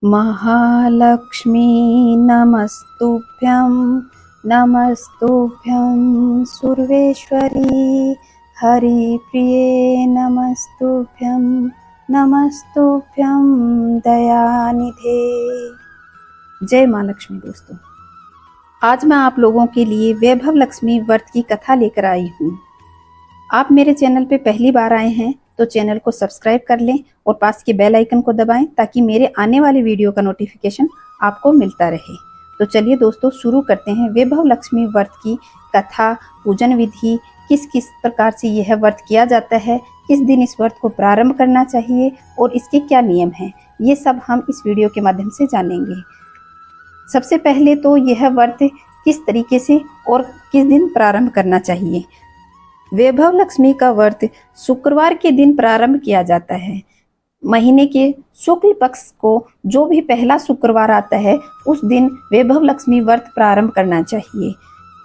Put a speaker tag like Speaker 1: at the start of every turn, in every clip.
Speaker 1: महालक्ष्मी नमस्तुभ्यं नमस्तुभ्यं सर्वेश्वरी हरिप्रिये नमस्तुभ्यं नमस्तुभ्यं दयानिधे। जय माँ लक्ष्मी। दोस्तों, आज मैं आप लोगों के लिए वैभव लक्ष्मी व्रत की कथा लेकर आई हूँ। आप मेरे चैनल पे पहली बार आए हैं तो चैनल को सब्सक्राइब कर लें और पास के बेल आइकन को दबाएं ताकि मेरे आने वाले वीडियो का नोटिफिकेशन आपको मिलता रहे। तो चलिए दोस्तों, शुरू करते हैं वैभव लक्ष्मी व्रत की कथा। पूजन विधि, किस किस प्रकार से यह व्रत किया जाता है, किस दिन इस व्रत को प्रारंभ करना चाहिए और इसके क्या नियम हैं, ये सब हम इस वीडियो के माध्यम से जानेंगे। सबसे पहले तो यह व्रत किस तरीके से और किस दिन प्रारंभ करना चाहिए। वैभव लक्ष्मी का व्रत शुक्रवार के दिन प्रारंभ किया जाता है। महीने के शुक्ल पक्ष को जो भी पहला शुक्रवार आता है उस दिन वैभव लक्ष्मी व्रत प्रारंभ करना चाहिए।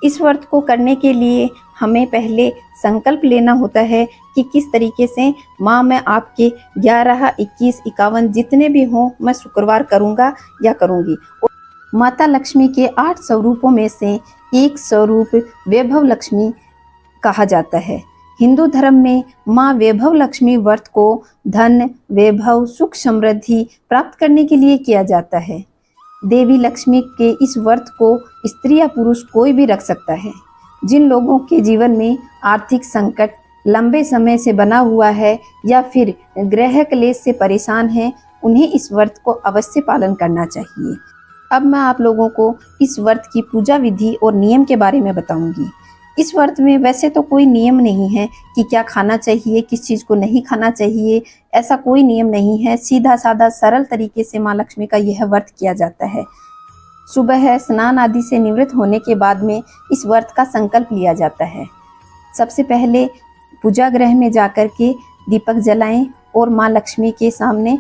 Speaker 1: इस व्रत को करने के लिए हमें पहले संकल्प लेना होता है कि किस तरीके से माँ मैं आपके 11, 21, 51 जितने भी हों मैं शुक्रवार करूँगा या करूँगी। माता लक्ष्मी के 8 स्वरूपों में से एक स्वरूप वैभव लक्ष्मी कहा जाता है। हिंदू धर्म में माँ वैभव लक्ष्मी व्रत को धन, वैभव, सुख, समृद्धि प्राप्त करने के लिए किया जाता है। देवी लक्ष्मी के इस व्रत को स्त्री या पुरुष कोई भी रख सकता है। जिन लोगों के जीवन में आर्थिक संकट लंबे समय से बना हुआ है या फिर ग्रह क्लेश से परेशान हैं, उन्हें इस व्रत को अवश्य पालन करना चाहिए। अब मैं आप लोगों को इस व्रत की पूजा विधि और नियम के बारे में बताऊंगी। इस व्रत में वैसे तो कोई नियम नहीं है कि क्या खाना चाहिए, किस चीज़ को नहीं खाना चाहिए, ऐसा कोई नियम नहीं है। सीधा साधा सरल तरीके से माँ लक्ष्मी का यह व्रत किया जाता है। सुबह स्नान आदि से निवृत्त होने के बाद में इस व्रत का संकल्प लिया जाता है। सबसे पहले पूजा गृह में जाकर के दीपक जलाएं और माँ लक्ष्मी के सामने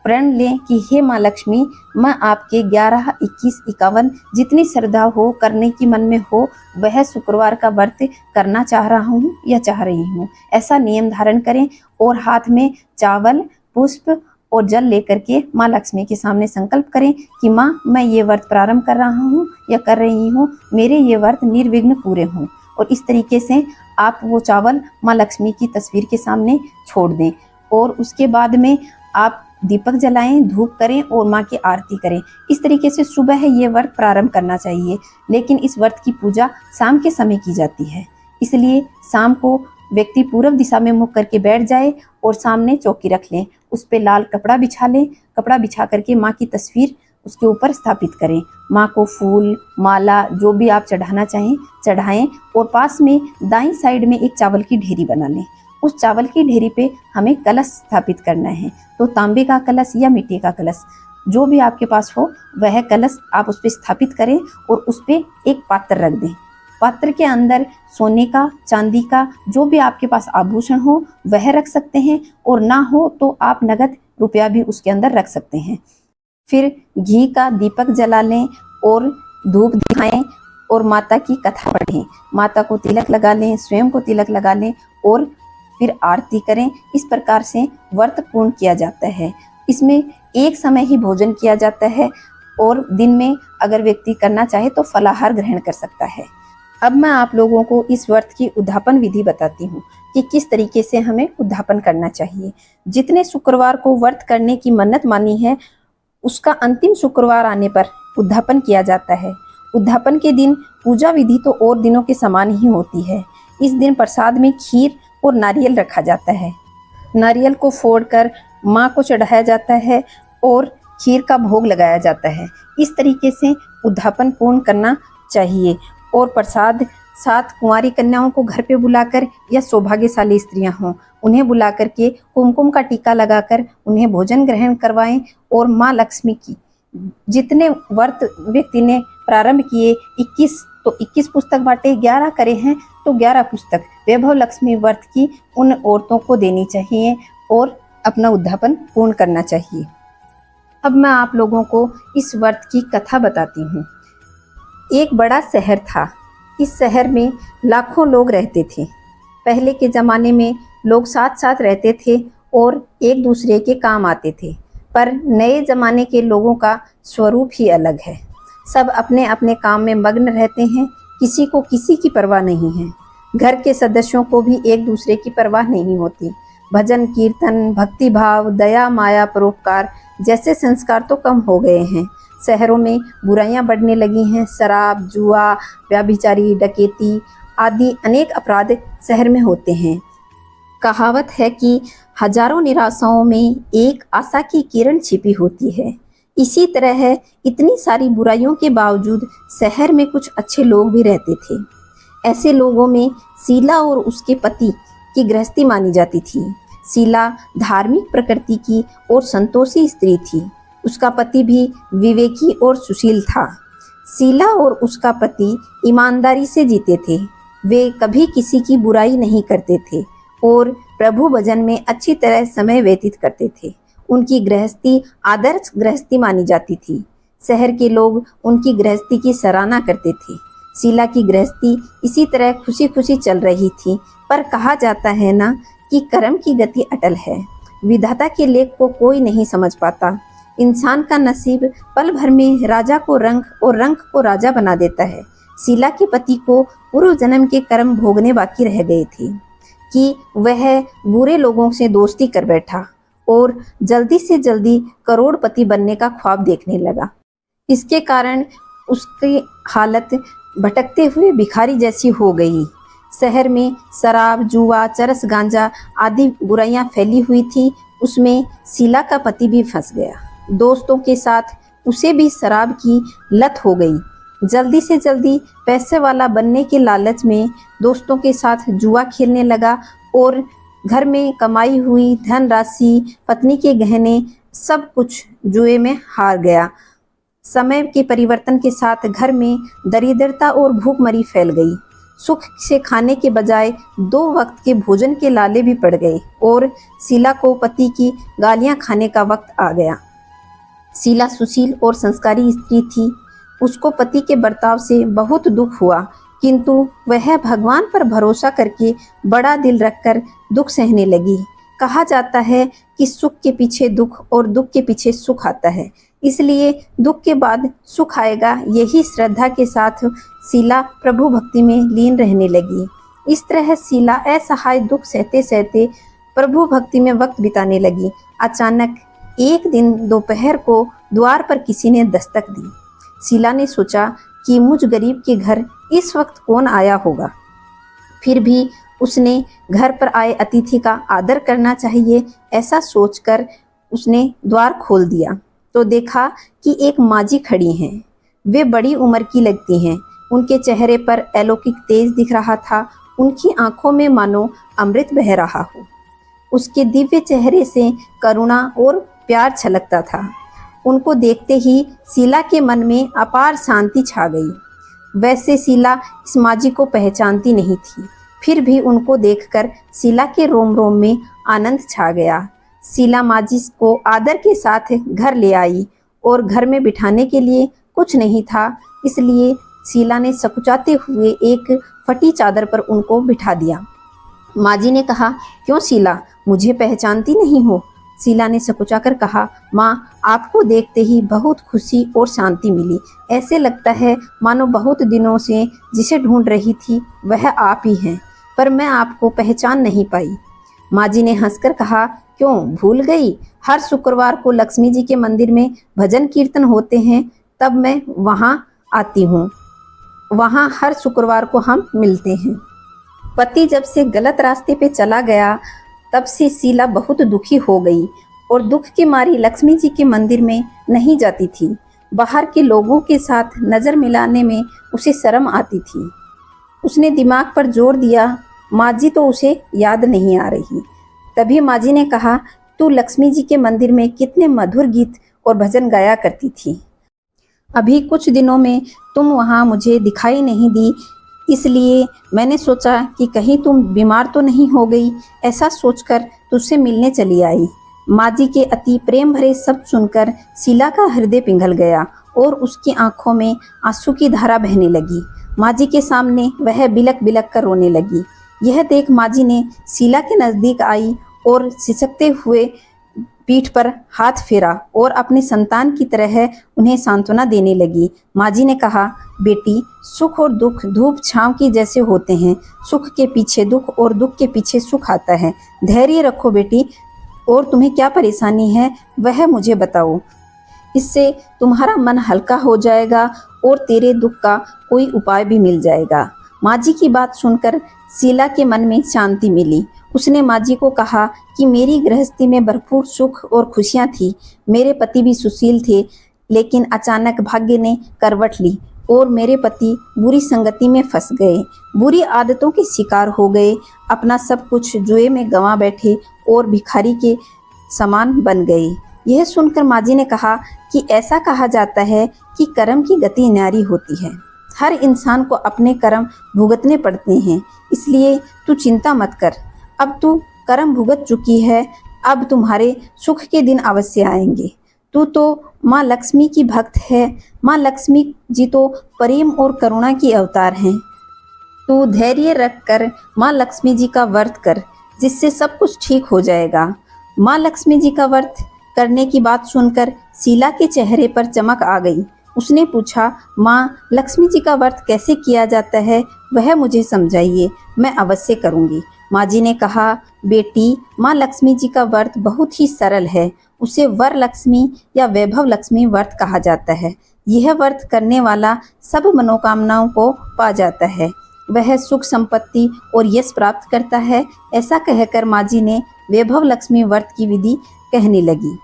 Speaker 1: प्रण लें कि हे माँ लक्ष्मी, मैं आपके 11, 21, 51 जितनी श्रद्धा हो, करने की मन में हो, वह शुक्रवार का व्रत करना चाह रहा हूँ या चाह रही हूँ। ऐसा नियम धारण करें और हाथ में चावल, पुष्प और जल लेकर के माँ लक्ष्मी के सामने संकल्प करें कि माँ मैं ये व्रत प्रारंभ कर रहा हूँ या कर रही हूँ, मेरे ये व्रत निर्विघ्न पूरे हों। और इस तरीके से आप वो चावल माँ लक्ष्मी की तस्वीर के सामने छोड़ दें और उसके बाद में आप दीपक जलाएं, धूप करें और माँ की आरती करें। इस तरीके से सुबह ये व्रत प्रारंभ करना चाहिए। लेकिन इस व्रत की पूजा शाम के समय की जाती है, इसलिए शाम को व्यक्ति पूर्व दिशा में मुख करके बैठ जाए और सामने चौकी रख लें, उस पर लाल कपड़ा बिछा लें। कपड़ा बिछा करके माँ की तस्वीर उसके ऊपर स्थापित करें। माँ को फूल, माला जो भी आप चढ़ाना चाहें चढ़ाएं और पास में दाईं साइड में एक चावल की ढेरी बना लें। उस चावल की ढेरी पे हमें कलश स्थापित करना है, तो तांबे का कलश या मिट्टी का कलश जो भी आपके पास हो वह कलश आप उस पर स्थापित करें और उस पर एक पात्र रख दें। पात्र के अंदर सोने का, चांदी का जो भी आपके पास आभूषण हो वह रख सकते हैं और ना हो तो आप नगद रुपया भी उसके अंदर रख सकते हैं। फिर घी का दीपक जला लें और धूप दिखाएं और माता की कथा पढ़ें। माता को तिलक लगा लें, स्वयं को तिलक लगा लें और फिर आरती करें। इस प्रकार से व्रत पूर्ण किया जाता है। इसमें एक समय ही भोजन किया जाता है और दिन में अगर व्यक्ति करना चाहे तो फलाहार ग्रहण कर सकता है। अब मैं आप लोगों को इस व्रत की उद्यापन विधि बताती हूँ कि किस तरीके से हमें उद्यापन करना चाहिए। जितने शुक्रवार को व्रत करने की मन्नत मानी है उसका अंतिम शुक्रवार आने पर उद्यापन किया जाता है। उद्यापन के दिन पूजा विधि तो और दिनों के समान ही होती है। इस दिन प्रसाद में खीर और नारियल रखा जाता है। नारियल को फोड़कर माँ को चढ़ाया जाता है और खीर का भोग लगाया जाता है। इस तरीके से उद्यापन पूर्ण करना चाहिए। और प्रसाद साथ कुंवारी कन्याओं को घर पे बुलाकर या सौभाग्यशाली स्त्रियां हों उन्हें बुला करके कुमकुम का टीका लगाकर उन्हें भोजन ग्रहण करवाएं। और माँ लक्ष्मी की जितने व्रत व्यक्ति ने प्रारंभ किए 21 तो 21 पुस्तक बांटे, 11 करे हैं तो 11 पुस्तक वैभव लक्ष्मी व्रत की उन औरतों को देनी चाहिए और अपना उद्यापन पूर्ण करना चाहिए। अब मैं आप लोगों को इस व्रत की कथा बताती हूँ। एक बड़ा शहर था। इस शहर में लाखों लोग रहते थे। पहले के ज़माने में लोग साथ साथ रहते थे और एक दूसरे के काम आते थे। पर नए जमाने के लोगों का स्वरूप ही अलग है। सब अपने अपने काम में मग्न रहते हैं, किसी को किसी की परवाह नहीं है। घर के सदस्यों को भी एक दूसरे की परवाह नहीं होती। भजन कीर्तन, भक्ति भाव, दया माया, परोपकार जैसे संस्कार तो कम हो गए हैं। शहरों में बुराइयां बढ़ने लगी हैं। शराब, जुआ, व्यभिचारी, डकैती आदि अनेक अपराध शहर में होते हैं। कहावत है कि हजारों निराशाओं में एक आशा की किरण छिपी होती है। इसी तरह है, इतनी सारी बुराइयों के बावजूद शहर में कुछ अच्छे लोग भी रहते थे। ऐसे लोगों में शीला और उसके पति की गृहस्थी मानी जाती थी। शीला धार्मिक प्रकृति की और संतोषी स्त्री थी। उसका पति भी विवेकी और सुशील था। शीला और उसका पति ईमानदारी से जीते थे। वे कभी किसी की बुराई नहीं करते थे और प्रभु भजन में अच्छी तरह समय व्यतीत करते थे। उनकी गृहस्थी आदर्श गृहस्थी मानी जाती थी। शहर के लोग उनकी गृहस्थी की सराहना करते थे। शीला की गृहस्थी इसी तरह खुशी खुशी चल रही थी, पर कहा जाता है ना कि कर्म की गति अटल है। विधाता के लेख को कोई नहीं समझ पाता। इंसान का नसीब पल भर में राजा को रंक और रंक को राजा बना देता है। शीला के पति को पूर्व जन्म के कर्म भोगने बाकी रह गए थे कि वह बुरे लोगों से दोस्ती कर बैठा और जल्दी से जल्दी करोड़पति बनने का ख्वाब देखने लगा। इसके कारण उसकी हालत भटकते हुए भिखारी जैसी हो गई। शहर में शराब, जुआ, चरस, गांजा आदि बुराइयां फैली हुई थी। उसमें शीला का पति भी फंस गया। दोस्तों के साथ उसे भी शराब की लत हो गई। जल्दी से जल्दी पैसे वाला बनने के लालच में दोस्तों के साथ जुआ खेलने लगा और घर में कमाई हुई धन राशि, पत्नी के गहने सब कुछ जुए में हार गया। समय के परिवर्तन के साथ घर में दरिद्रता और भूखमरी फैल गई। सुख से खाने के बजाय 2 वक्त के भोजन के लाले भी पड़ गए और शीला को पति की गालियां खाने का वक्त आ गया। शीला सुशील और संस्कारी स्त्री थी। उसको पति के बर्ताव से बहुत दुख हुआ, किंतु वह भगवान पर भरोसा करके बड़ा दिल रखकर दुख सहने लगी। कहा जाता है कि सुख के पीछे दुख और दुख के पीछे सुख आता है, इसलिए दुख के बाद सुख आएगा, यही श्रद्धा के साथ शीला प्रभु भक्ति में लीन रहने लगी। इस तरह शीला असहाय दुख सहते सहते प्रभु भक्ति में वक्त बिताने लगी। अचानक एक दिन दोपहर को द्वार पर किसी ने दस्तक दी। शीला ने सोचा कि मुझ गरीब के घर इस वक्त कौन आया होगा। फिर भी उसने घर पर आए अतिथि का आदर करना चाहिए, ऐसा सोचकर उसने द्वार खोल दिया तो देखा कि एक माजी खड़ी हैं। वे बड़ी उम्र की लगती हैं। उनके चेहरे पर अलौकिक तेज दिख रहा था। उनकी आंखों में मानो अमृत बह रहा हो। उसके दिव्य चेहरे से करुणा और प्यार छलकता था। उनको देखते ही शीला के मन में अपार शांति छा गई। वैसे शीला इस माजी को पहचानती नहीं थी, फिर भी उनको देखकर शीला के रोम रोम में आनंद छा गया। शीला माजी को आदर के साथ घर ले आई और घर में बिठाने के लिए कुछ नहीं था, इसलिए शीला ने सकुचाते हुए एक फटी चादर पर उनको बिठा दिया। माजी ने कहा, क्यों शीला, मुझे पहचानती नहीं हो? शीला ने सकुचाकर कहा, माँ, आपको देखते ही बहुत खुशी और शांति मिली। ऐसे लगता है मानो बहुत दिनों से जिसे ढूंढ रही थी वह आप ही हैं, पर मैं आपको पहचान नहीं पाई। माजी ने हंसकर कहा, क्यों भूल गई? हर शुक्रवार को लक्ष्मी जी के मंदिर में भजन कीर्तन होते हैं, तब मैं वहाँ आती हूँ। वहाँ हर शुक्रवार को हम मिलते हैं। पति जब से गलत रास्ते पे चला गया, तब से शीला बहुत दुखी हो गई और दुख की मारी लक्ष्मी जी के मंदिर में नहीं जाती थी। बाहर के लोगों के साथ नज़र मिलाने में उसे शर्म आती थी। उसने दिमाग पर जोर दिया, माजी तो उसे याद नहीं आ रही। तभी माजी ने कहा, तू लक्ष्मी जी के मंदिर में कितने मधुर गीत और भजन गाया करती थी। अभी कुछ दिनों में तुम वहाँ मुझे दिखाई नहीं दी, इसलिए मैंने सोचा कि कहीं तुम बीमार तो नहीं हो गई। ऐसा सोचकर तुझसे मिलने चली आई। माजी के अति प्रेम भरे शब्द सुनकर शीला का हृदय पिघल गया और उसकी आंखों में आंसू की धारा बहने लगी। माजी के सामने वह बिलक बिलक कर रोने लगी। यह देख माजी ने शीला के नज़दीक आई और सिसकते हुए पीठ पर हाथ फेरा और अपनी संतान की तरह उन्हें सांत्वना देने लगी। माँ जी ने कहा, बेटी, सुख और दुख धूप छांव की जैसे होते हैं। सुख के पीछे दुख और दुख के पीछे सुख आता है। धैर्य रखो बेटी, और तुम्हें क्या परेशानी है वह मुझे बताओ। इससे तुम्हारा मन हल्का हो जाएगा और तेरे दुख का कोई उपाय भी मिल जाएगा। माँ जी की बात सुनकर शीला के मन में शांति मिली। उसने माँ जी को कहा कि मेरी गृहस्थी में भरपूर सुख और खुशियाँ थी। मेरे पति भी सुशील थे, लेकिन अचानक भाग्य ने करवट ली और मेरे पति बुरी संगति में फंस गए, बुरी आदतों के शिकार हो गए, अपना सब कुछ जुए में गंवा बैठे और भिखारी के समान बन गए। यह सुनकर माँ जी ने कहा कि ऐसा कहा जाता है कि कर्म की गति न्यारी होती है। हर इंसान को अपने कर्म भुगतने पड़ते हैं, इसलिए तू चिंता मत कर। अब तू कर्म भुगत चुकी है, अब तुम्हारे सुख के दिन अवश्य आएंगे। तू तो माँ लक्ष्मी की भक्त है। माँ लक्ष्मी जी तो प्रेम और करुणा की अवतार हैं। तू धैर्य रख कर माँ लक्ष्मी जी का व्रत कर, जिससे सब कुछ ठीक हो जाएगा। माँ लक्ष्मी जी का व्रत करने की बात सुनकर शीला के चेहरे पर चमक आ गई। उसने पूछा, माँ लक्ष्मी जी का व्रत कैसे किया जाता है, वह मुझे समझाइए, मैं अवश्य करूँगी। माँ जी ने कहा, बेटी, माँ लक्ष्मी जी का व्रत बहुत ही सरल है। उसे वर लक्ष्मी या वैभव लक्ष्मी व्रत कहा जाता है। यह व्रत करने वाला सब मनोकामनाओं को पा जाता है। वह सुख संपत्ति और यश प्राप्त करता है। ऐसा कहकर माँ जी ने वैभव लक्ष्मी व्रत की विधि कहने लगी।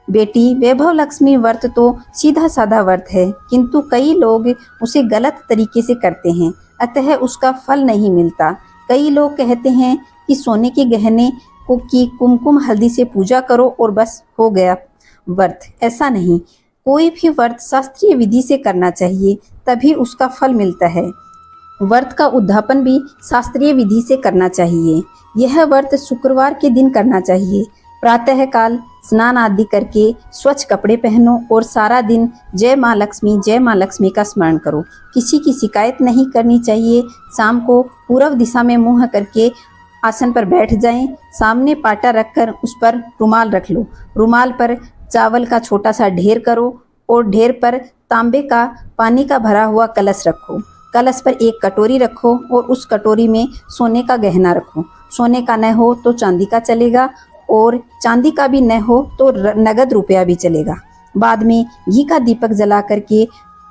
Speaker 1: बेटी, वैभव लक्ष्मी व्रत तो सीधा साधा व्रत है, किंतु कई लोग उसे गलत तरीके से करते हैं, अतः उसका फल नहीं मिलता। कई लोग कहते हैं कि सोने के गहने को की कुमकुम हल्दी से पूजा करो और बस हो गया व्रत। ऐसा नहीं, कोई भी व्रत शास्त्रीय विधि से करना चाहिए, तभी उसका फल मिलता है। व्रत का उद्यापन भी शास्त्रीय विधि से करना चाहिए। यह व्रत शुक्रवार के दिन करना चाहिए। प्रातः काल स्नान आदि करके स्वच्छ कपड़े पहनो और सारा दिन जय माँ लक्ष्मी का स्मरण करो। किसी की शिकायत नहीं करनी चाहिए। शाम को पूर्व दिशा में मुंह करके आसन पर बैठ जाएं। सामने पाटा रखकर उस पर रुमाल रख लो। रुमाल पर चावल का छोटा सा ढेर करो और ढेर पर तांबे का पानी का भरा हुआ कलश रखो। कलश पर एक कटोरी रखो और उस कटोरी में सोने का गहना रखो। सोने का न हो तो चांदी का चलेगा, और चांदी का भी न हो तो नगद रुपया भी चलेगा। बाद में घी का दीपक जला करके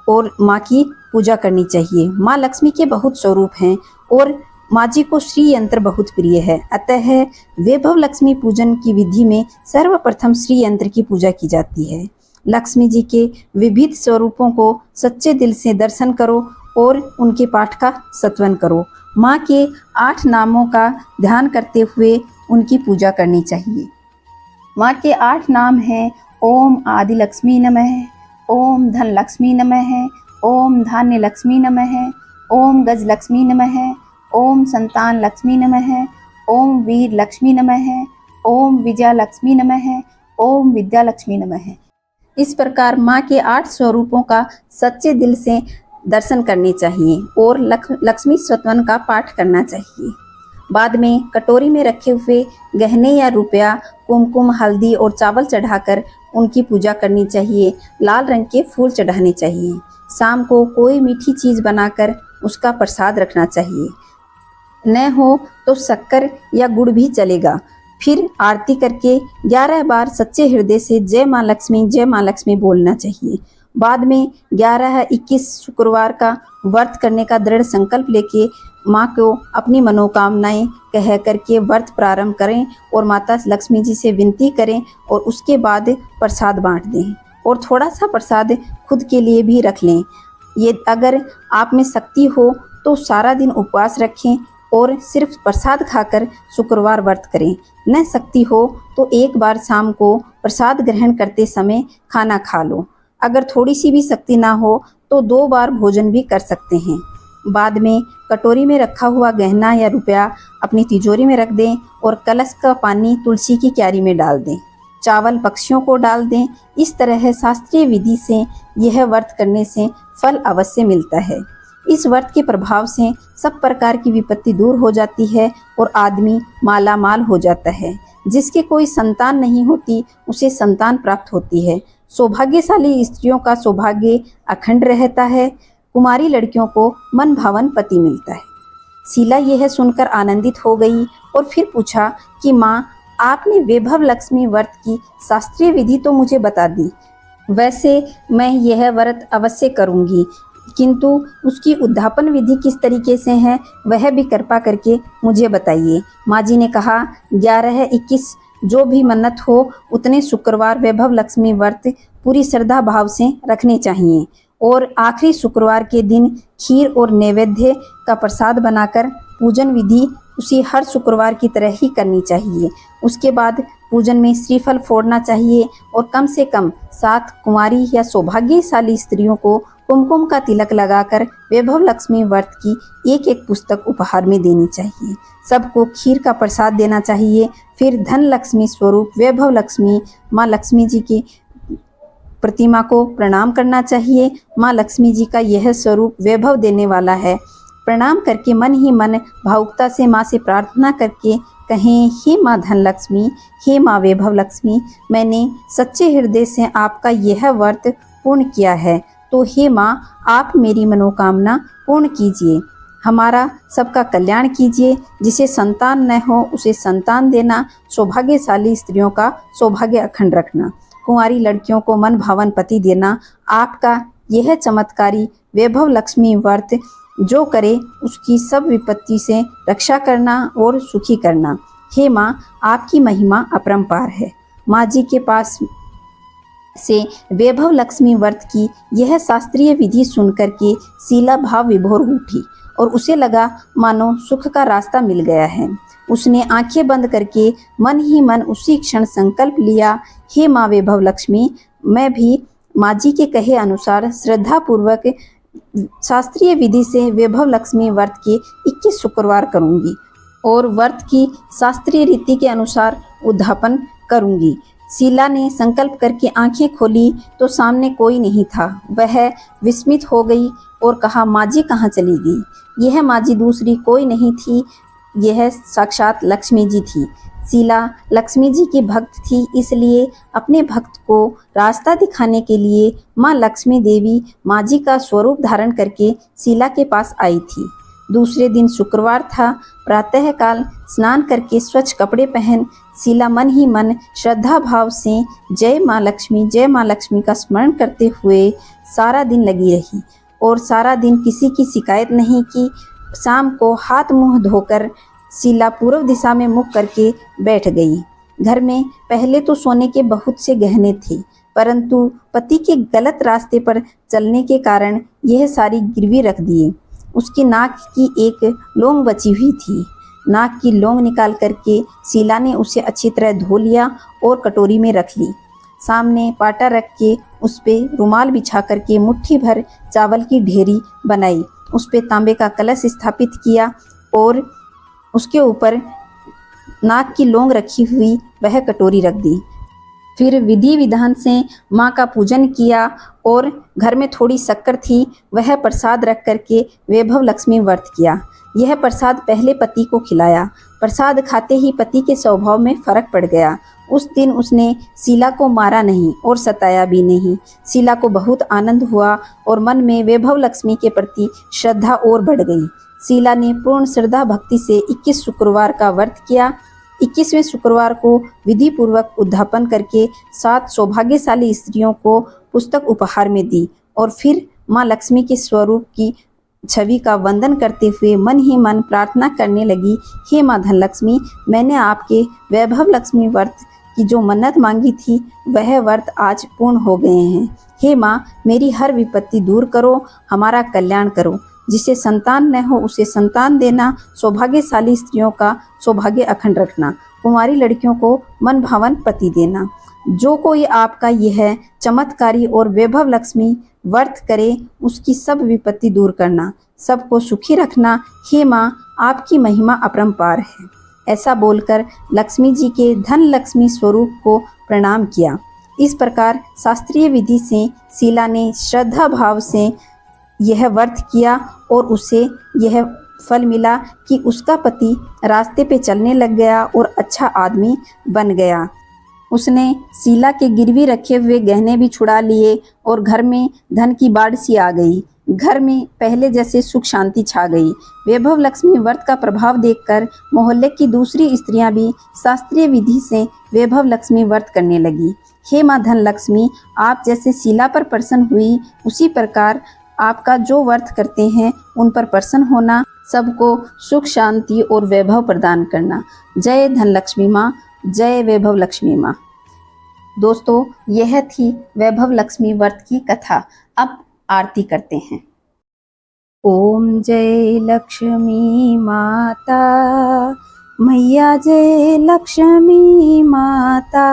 Speaker 1: और माँ की पूजा करनी चाहिए। माँ लक्ष्मी के बहुत स्वरूप हैं और माँ जी को श्री यंत्र बहुत प्रिय है, अतः वैभव लक्ष्मी पूजन की विधि में सर्वप्रथम श्री यंत्र की पूजा की जाती है। लक्ष्मी जी के विविध स्वरूपों को सच्चे दिल से दर्शन करो और उनके पाठ का सत्वन करो। माँ के 8 नामों का ध्यान करते हुए उनकी पूजा करनी चाहिए। माँ के 8 नाम हैं: ओम आदि लक्ष्मी नमः, ओम धन लक्ष्मी नमः, ओम धान्य लक्ष्मी नमः, ओम गज लक्ष्मी नमः, ओम संतान लक्ष्मी नमः, ओम वीर लक्ष्मी नमः, ओम विजया लक्ष्मी नमः, ओम विद्या लक्ष्मी नमः। इस प्रकार माँ के 8 स्वरूपों का सच्चे दिल से दर्शन करने चाहिए और लक्ष्मी स्तोत्र का पाठ करना चाहिए। बाद में कटोरी में रखे हुए गहने या रुपया, कुमकुम, हल्दी और चावल चढ़ाकर उनकी पूजा करनी चाहिए। लाल रंग के फूल चढ़ाने चाहिए। शाम को कोई मीठी चीज़ बनाकर उसका प्रसाद रखना चाहिए। न हो तो शक्कर या गुड़ भी चलेगा। फिर आरती करके 11 बार सच्चे हृदय से जय माँ लक्ष्मी बोलना चाहिए। बाद में 11-21 शुक्रवार का व्रत करने का दृढ़ संकल्प लेके माँ को अपनी मनोकामनाएं कह करके व्रत प्रारंभ करें और माता लक्ष्मी जी से विनती करें और उसके बाद प्रसाद बांट दें और थोड़ा सा प्रसाद खुद के लिए भी रख लें। ये अगर आप में शक्ति हो तो सारा दिन उपवास रखें और सिर्फ प्रसाद खाकर शुक्रवार व्रत करें। न शक्ति हो तो एक बार शाम को प्रसाद ग्रहण करते समय खाना खा लो। अगर थोड़ी सी भी शक्ति ना हो तो 2 बार भोजन भी कर सकते हैं। बाद में कटोरी में रखा हुआ गहना या रुपया अपनी तिजोरी में रख दें और कलश का पानी तुलसी की क्यारी में डाल दें। चावल पक्षियों को डाल दें। इस तरह शास्त्रीय विधि से यह व्रत करने से फल अवश्य मिलता है। इस व्रत के प्रभाव से सब प्रकार की विपत्ति दूर हो जाती है और आदमी माला माल हो जाता है। जिसके कोई संतान नहीं होती उसे संतान प्राप्त होती है। सौभाग्यशाली स्त्रियों का सौभाग्य अखंड रहता है। कुमारी लड़कियों को मन भावन पति मिलता है। शीला यह सुनकर आनंदित हो गई और फिर पूछा कि माँ, आपने वैभव लक्ष्मी व्रत की शास्त्रीय विधि तो मुझे बता दी। वैसे मैं यह व्रत अवश्य करूंगी, किंतु उसकी उद्यापन विधि किस तरीके से है वह भी कृपा करके मुझे बताइए। माँ जी ने कहा, 11, 21 जो भी मन्नत हो उतने शुक्रवार वैभव लक्ष्मी व्रत पूरी श्रद्धा भाव से रखने चाहिए और आखिरी शुक्रवार के दिन खीर और नैवेद्य का प्रसाद बनाकर पूजन विधि उसी हर शुक्रवार की तरह ही करनी चाहिए। उसके बाद पूजन में श्रीफल फोड़ना चाहिए और कम से कम 7 कुंवारी या सौभाग्यशाली स्त्रियों को कुमकुम का तिलक लगाकर वैभव लक्ष्मी व्रत की एक एक पुस्तक उपहार में देनी चाहिए। सबको खीर का प्रसाद देना चाहिए। फिर धन लक्ष्मी स्वरूप वैभव लक्ष्मी माँ लक्ष्मी जी की प्रतिमा को प्रणाम करना चाहिए। माँ लक्ष्मी जी का यह स्वरूप वैभव देने वाला है। प्रणाम करके मन ही मन भावुकता से माँ से प्रार्थना करके कहें, हे माँ धन लक्ष्मी, हे माँ वैभव लक्ष्मी, मैंने सच्चे हृदय से आपका यह व्रत पूर्ण किया है, तो हे माँ आप मेरी मनोकामना पूर्ण कीजिए, हमारा सबका कल्याण कीजिए। जिसे संतान न हो उसे संतान देना, सौभाग्यशाली स्त्रियों का सौभाग्य अखंड रखना, कुंवारी लड़कियों को मन भावन पति देना। आपका यह चमत्कारी वैभव लक्ष्मी व्रत जो करे उसकी सब विपत्ति से रक्षा करना और सुखी करना। हे माँ, आपकी महिमा अपरंपार है। माँ जी के पास से वैभव लक्ष्मी व्रत की यह शास्त्रीय विधि सुनकर के शीला भाव विभोर उठी और उसे लगा मानो सुख का रास्ता मिल गया है। उसने आंखें बंद करके मन ही मन उसी क्षण संकल्प लिया, हे माँ वैभव लक्ष्मी, मैं भी माँ जी के कहे अनुसार श्रद्धा पूर्वक शास्त्रीय विधि से वैभव लक्ष्मी व्रत के 21 शुक्रवार करूंगी और व्रत की शास्त्रीय रीति के अनुसार उद्यापन करूंगी। शीला ने संकल्प करके आंखें खोली तो सामने कोई नहीं था। वह विस्मित हो गई और कहा, माँ जी कहाँ चली गई? यह माँ जी दूसरी कोई नहीं थी, यह साक्षात लक्ष्मी जी थी। शीला लक्ष्मी जी की भक्त थी, इसलिए अपने भक्त को रास्ता दिखाने के लिए माँ लक्ष्मी देवी माँ जी का स्वरूप धारण करके शीला के पास आई थी। दूसरे दिन शुक्रवार था। प्रातःकाल स्नान करके स्वच्छ कपड़े पहन शीला मन ही मन श्रद्धा भाव से जय माँ लक्ष्मी का स्मरण करते हुए सारा दिन लगी रही और सारा दिन किसी की शिकायत नहीं की। शाम को हाथ मुंह धोकर शीला पूर्व दिशा में मुख करके बैठ गई। घर में पहले तो सोने के बहुत से गहने थे, परंतु पति के गलत रास्ते पर चलने के कारण यह सारी गिरवी रख दिए। उसकी नाक की एक लौंग बची हुई थी। नाक की लौंग निकाल करके शीला ने उसे अच्छी तरह धो लिया और कटोरी में रख ली। सामने पाटा रख के उस पे रुमाल बिछा करके मुट्ठी भर चावल की ढेरी बनाई। उस पे तांबे का कलश स्थापित किया और उसके ऊपर नाक की लौंग रखी हुई वह कटोरी रख दी। फिर विधि विधान से माँ का पूजन किया और घर में थोड़ी शक्कर थी, वह प्रसाद रख करके वैभव लक्ष्मी व्रत किया। यह प्रसाद पहले पति को खिलाया। प्रसाद खाते ही पति के स्वभाव में फर्क पड़ गया। उस दिन उसने शीला को मारा नहीं और सताया भी नहीं। शीला को बहुत आनंद हुआ और मन में वैभव लक्ष्मी के प्रति श्रद्धा और बढ़ गई। शीला ने पूर्ण श्रद्धा भक्ति से 21 शुक्रवार का व्रत किया। 21वें शुक्रवार को विधि पूर्वक उद्यापन करके 7 सौभाग्यशाली स्त्रियों को पुस्तक उपहार में दी और फिर माँ लक्ष्मी के स्वरूप की छवि का वंदन करते हुए मन ही मन प्रार्थना करने लगी, हे माँ धन लक्ष्मी, मैंने आपके वैभव लक्ष्मी व्रत की जो मन्नत मांगी थी वह व्रत आज पूर्ण हो गए हैं। हे माँ, मेरी हर विपत्ति दूर करो, हमारा कल्याण करो। जिसे संतान न हो उसे संतान देना, सौभाग्यशाली स्त्रियों का सौभाग्य अखंड रखना, कुंवारी लड़कियों को मन भावन पति देना। जो कोई आपका यह चमत्कारी और वैभव लक्ष्मी व्रत करे उसकी सब विपत्ति दूर करना, सबको सुखी रखना। हे माँ, आपकी महिमा अपरंपार है। ऐसा बोलकर लक्ष्मी जी के धन लक्ष्मी स्वरूप को प्रणाम किया। इस प्रकार शास्त्रीय विधि से शीला ने श्रद्धा भाव से यह व्रत किया और उसे यह फल मिला कि उसका पति रास्ते पे चलने लग गया और अच्छा आदमी बन गया। उसने शीला के गिरवी रखे हुए गहने भी छुड़ा लिए और घर में धन की बाढ़ सी आ गई। घर में पहले जैसे सुख शांति छा गई। वैभव लक्ष्मी व्रत का प्रभाव देखकर मोहल्ले की दूसरी स्त्रियां भी शास्त्रीय विधि से वैभव लक्ष्मी व्रत करने लगी। हे माँ धन लक्ष्मी, आप जैसे शीला पर प्रसन्न हुई, उसी प्रकार आपका जो व्रत करते हैं उन पर प्रसन्न होना, सबको सुख शांति और वैभव प्रदान करना। जय धन लक्ष्मी माँ, जय वैभव लक्ष्मी माँ। दोस्तों, यह थी वैभव लक्ष्मी व्रत की कथा। अब आरती करते हैं। ओम जय लक्ष्मी माता, मैया जय लक्ष्मी माता,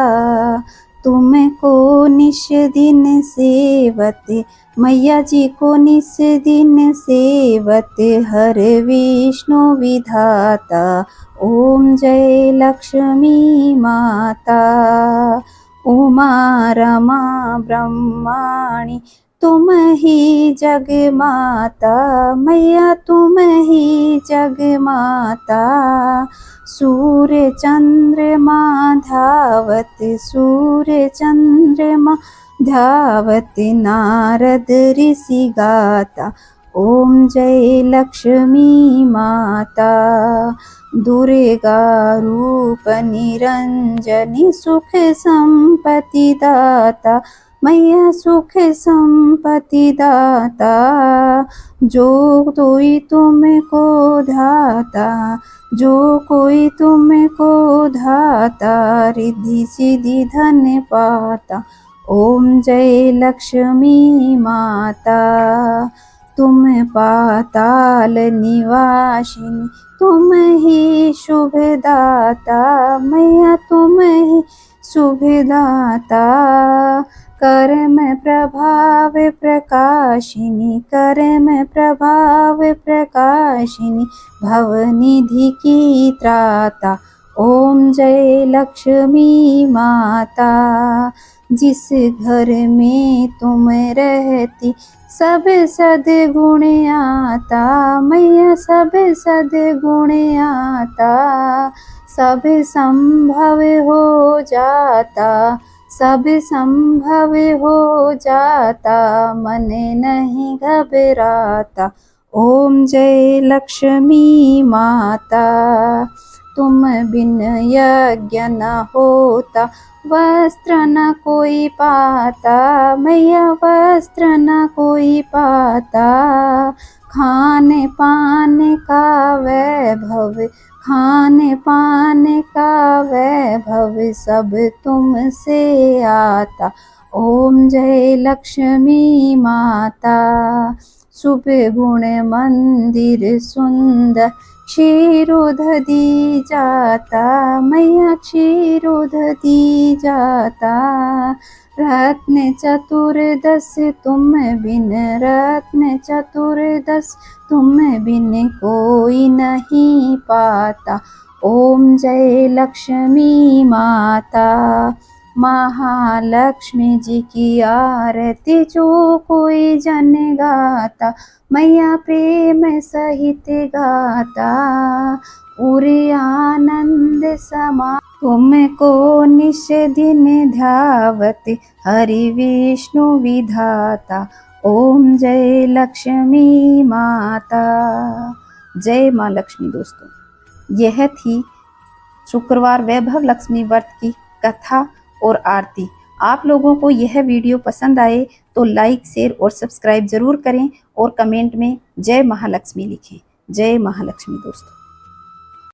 Speaker 1: तुमको निश दिन सेवत, मैया जी को निस दिन सेवत, हर विष्णु विधाता। ओम जय लक्ष्मी माता, उमा रमा ब्रह्माणी, तुम ही जग माता, मैया तुम ही जग माता। सूर्य चंद्रमा धावत, सूर्य चंद्रमा धावत, नारद ऋषि गाता। ओम जय लक्ष्मी माता, दुर्गा रूप निरंजनी, सुख संपत्ति दाता, मैया सुख संपत्ति दाता। जो कोई तुमको धाता, जो कोई तुमको धाता, रिद्धि सिद्धि धन पाता। ओम जय लक्ष्मी माता, तुम पाताल निवासिनी, तुम ही शुभदाता, मैया तुम ही शुभदाता। कर्म प्रभाव प्रकाशिनी, कर्म प्रभाव प्रकाशिनी, भवनिधि की त्राता। ओम जय लक्ष्मी माता, जिस घर में तुम रहती, सब सद्गुण आता, मैया सब सद्गुण आता। सब संभव हो जाता, सब संभव हो जाता, मन नहीं घबराता। ओम जय लक्ष्मी माता, तुम बिन यज्ञ न होता, वस्त्र न कोई पाता, मैया वस्त्र न कोई पाता। खाने पाने का वैभव, खाने पाने का वैभव, सब तुमसे आता। ओम जय लक्ष्मी माता, शुभ गुण मंदिर सुंदर, क्षीरोध दी जाता, मैया क्षीरोध दी जाता। रत्न चतुर्दश तुम बिन, रत्न चतुर्दश तुम बिन कोई नहीं पाता। ओम जय लक्ष्मी माता, महालक्ष्मी जी की आरती जो कोई जन गाता, मैया प्रेम सहित गाता। उरे आनंद समा, तुमको निश दिन ध्यावत, हरि विष्णु विधाता। ओम जय लक्ष्मी माता, जय माँ लक्ष्मी। दोस्तों, यह थी शुक्रवार वैभव लक्ष्मी व्रत की कथा और आरती। आप लोगों को यह वीडियो पसंद आए तो लाइक, शेयर और सब्सक्राइब जरूर करें और कमेंट में जय महालक्ष्मी लिखें। जय महालक्ष्मी दोस्तों।